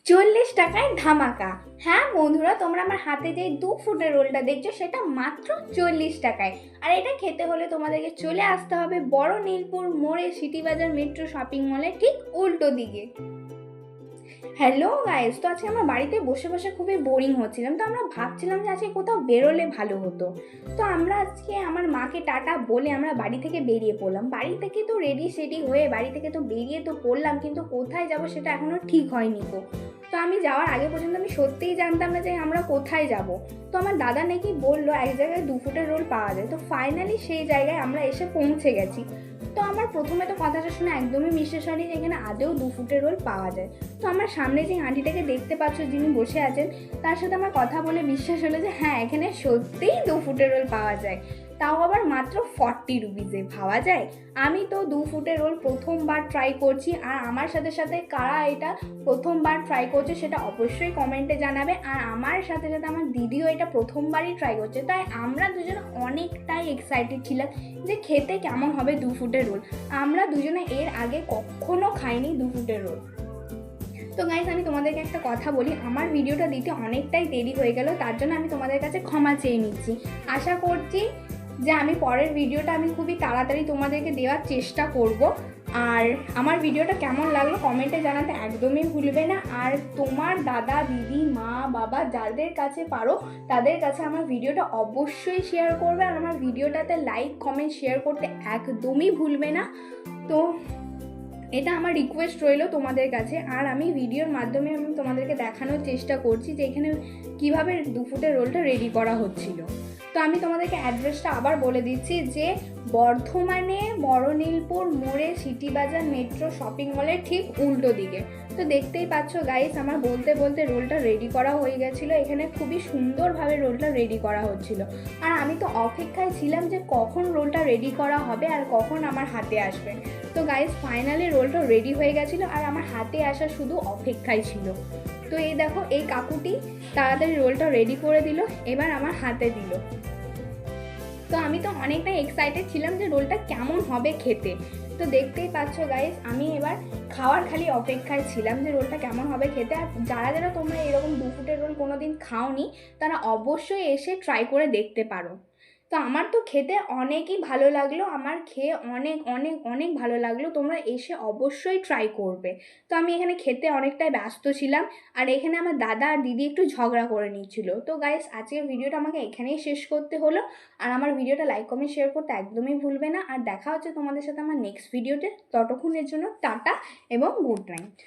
40 টাকায় ধামাকা। হ্যাঁ বন্ধুরা, তোমরা আমার হাতে যে 2 ফুটের রোলটা দেখছো সেটা মাত্র 40 টাকায়। আর এটা খেতে হলে তোমাদেরকে চলে আসতে হবে বড় নীলপুর মোড়ে সিটি বাজার মেট্রো শপিং মলের ঠিক উল্টো দিকে। হ্যালো গাইস, তো আজকে আমার বাড়িতে বসে বসে খুবই বোরিং হচ্ছিলাম, তো আমরা ভাবছিলাম যে আজকে কোথাও বেরোলে ভালো হতো। তো আমরা আজকে আমার মাকে টাটা বলে আমরা বাড়ি থেকে বেরিয়ে পড়লাম। বাড়ি থেকে তো রেডি সেডি হয়ে বাড়ি থেকে তো বেরিয়ে তো পড়লাম, কিন্তু কোথায় যাব সেটা এখনও ঠিক হয়নি তো। তো আমি যাওয়ার আগে পর্যন্ত আমি সত্যিই জানতাম না যে আমরা কোথায় যাব। তো আমার দাদা নাকি বললো এক জায়গায় 2 ফুটের রোল পাওয়া যায়। তো ফাইনালি সেই জায়গায় আমরা এসে পৌঁছে গেছি। তো আমার প্রথমে তো কথাটা শুনে একদমই বিশ্বাস হয়নি যে এখানে আদৌ 2 ফুটের রোল পাওয়া যায়। তো আমার সামনে যে আন্টিটাকে দেখতে পাচ্ছ যিনি বসে আছেন, তার সাথে আমার কথা বলে বিশ্বাস হলো যে হ্যাঁ, এখানে সত্যিই 2 ফুটের রোল পাওয়া যায়, তাও আবার মাত্র 40 রুপিসে। ভাবা যায়, আমি তো 2 ফুটের রোল প্রথমবার ট্রাই করছি। আর আমার সাথে সাথে কারা এটা প্রথমবার ট্রাই করছে সেটা অবশ্যই কমেন্টে জানাবে। আর আমার সাথে সাথে আমার দিদিও এটা প্রথমবারই ট্রাই করছে, তাই আমরা দুজন অনেকটাই এক্সাইটেড ছিলাম যে খেতে কেমন হবে 2 ফুটের রোল। আমরা দুজনে এর আগে কখনো খাইনি 2 ফুটের রোল। তো গাইস, আমি তোমাদেরকে একটা কথা বলি, আমার ভিডিওটা দিতে অনেকটাই দেরি হয়ে গেল, তার জন্য আমি তোমাদের কাছে ক্ষমা চেয়ে নিচ্ছি। আশা করছি যে আমি পরের ভিডিওটা আমি খুবই তাড়াতাড়ি তোমাদেরকে দেওয়ার চেষ্টা করব। আর আমার ভিডিওটা কেমন লাগলো কমেন্টে জানাতে একদমই ভুলবে না। আর তোমার দাদা দিদি মা বাবা যাদের কাছে পারো তাদের কাছে আমার ভিডিওটা অবশ্যই শেয়ার করবে। আর আমার ভিডিওটাতে লাইক কমেন্ট শেয়ার করতে একদমই ভুলবে না। তো এটা আমার রিকোয়েস্ট রইলো তোমাদের কাছে। আর আমি ভিডিওর মাধ্যমে আমি তোমাদেরকে দেখানোর চেষ্টা করছি যে এখানে কীভাবে 2 ফুটের রোলটা রেডি করা হচ্ছিল। তো আমি তোমাদেরকে অ্যাড্রেসটা আবার বলে দিচ্ছি যে বর্ধমানে বড় নীলপুর মোড়ে সিটি বাজার মেট্রো শপিং মলের ঠিক উল্টো দিকে। তো দেখতেই পাচ্ছ গাইস, আমার বলতে বলতে রোলটা রেডি করা হয়ে গেছিলো। এখানে খুবই সুন্দরভাবে রোলটা রেডি করা হচ্ছিল। আর আমি তো অপেক্ষায় ছিলাম যে কখন রোলটা রেডি করা হবে আর কখন আমার হাতে আসবে। তো গাইস, ফাইনালি রোলটা রেডি হয়ে গেছিলো আর আমার হাতে আসা শুধু অপেক্ষায় ছিল। তো এই দেখো, এই কাকুটি তাড়াতাড়ি রোলটা রেডি করে দিল, এবার আমার হাতে দিল। তো আমি তো অনেকটাই এক্সাইটেড ছিলাম যে রোলটা কেমন হবে খেতে। তো দেখতেই পাচ্ছ গাইস, আমি এবার খাওয়ার খালি অপেক্ষায় ছিলাম যে রোলটা কেমন হবে খেতে। আর যারা যারা তোমরা এরকম 2 ফুটের রোল কোনো দিন খাওনি তারা অবশ্যই এসে ট্রাই করে দেখতে পারো। তো আমার তো খেতে অনেকই ভালো লাগলো, আমার খেয়ে অনেক অনেক অনেক ভালো লাগলো। তোমরা এসে অবশ্যই ট্রাই করবে। তো আমি এখানে খেতে অনেকটাই ব্যস্ত ছিলাম, আর এখানে আমার দাদা আর দিদি একটু ঝগড়া করে নিচ্ছিল। তো গাইস, আজকের ভিডিওটা আমাকে এখানেই শেষ করতে হলো। আর আমার ভিডিওটা লাইক কমেন্ট শেয়ার করতে একদমই ভুলবে না। আর দেখা হচ্ছে তোমাদের সাথে আমার নেক্সট ভিডিওতে। ততক্ষণের জন্য টাটা এবং গুড নাইট।